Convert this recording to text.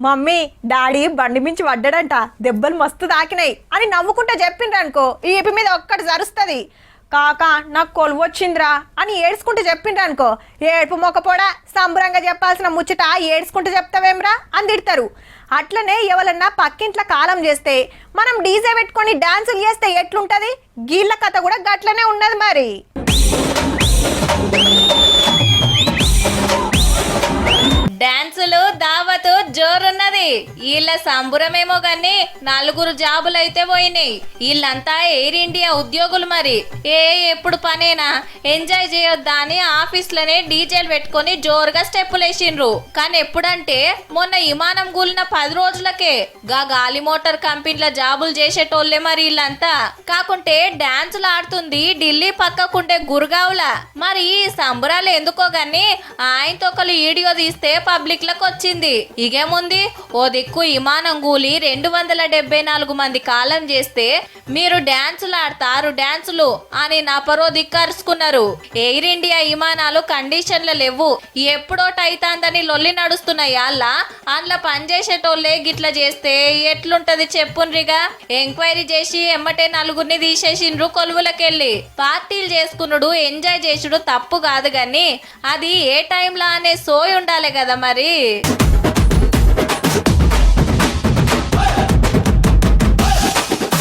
Mummy daddy బండి మించి పడ్డాడంట, దెబ్బలు మస్తు తాకినాయి అని నవ్వుకుంటా చెప్పిండ్రనుకో ఈ ఏపీ మీద ఒక్కటి జరుస్తుంది. కాక నాకు కొలువు వచ్చిందిరా అని ఏడ్చుకుంటూ చెప్పిండ్రనుకో, ఏడుపు మొక్కపోడా సంబరంగా చెప్పాల్సిన ముచ్చట ఏడ్చుకుంటూ చెప్తావేమ్రా అని తిడతారు. అట్లనే ఎవరన్నా పక్కింట్లో కాలం చేస్తే మనం డీజే పెట్టుకొని డాన్సులు చేస్తే ఎట్లుంటది, గీళ్ళ కథ కూడా గట్లనే ఉన్నది మరి. డాన్సులు దావతు జోరున్నది. వీళ్ళ సంబురమేమో గాని నలుగురు జాబులైతే పోయినాయి. వీళ్ళంతా ఎయిర్ ఇండియా ఉద్యోగులు మరి. ఎప్పుడు పనేనా ఎంజాయ్ చేయొద్దా అని ఆఫీస్లోనే డీజేలు పెట్టుకొని జోరుగా స్టెప్పులు వేసిండ్రు. కానీ ఎప్పుడంటే మొన్న విమానం కూలిన 10 రోజులకే గాలి మోటార్ కంపెనీల జాబులు చేసేటోళ్లే మరి వీళ్ళంతా. కాకుంటే డాన్సులు ఆడుతుంది ఢిల్లీ పక్కకుండే గురుగావుల. మరి ఈ సంబురాలు ఎందుకో గాని ఆయనతో ఒకరు వీడియో తీస్తే పబ్లిక్ లకు వచ్చింది. ఇగేముంది, ఓ దిక్కు విమానం కూలి 274 మంది కాలం చేస్తే మీరు డాన్సులు ఆడతారు డాన్సులు అని నపరో దిక్కరుచుకున్నారు. ఎయిర్ ఇండియా విమానాలు కండిషన్లు లేవు, ఎప్పుడోటైతాందని లొల్లి నడుస్తున్నాయి. అందులో పనిచేసేటోళ్ళే గిట్లా చేస్తే ఎట్లుంటది చెప్పుండ్రిగా. ఎంక్వైరీ చేసి ఎమ్మటే నలుగురిని తీసేసిండ్రు కొలువులకెళ్ళి. పార్టీలు చేసుకున్నాడు ఎంజాయ్ చేసుడు తప్పు కాదు గాని అది ఏ టైంలో అనే సోయి ఉండాలి కదా మరి.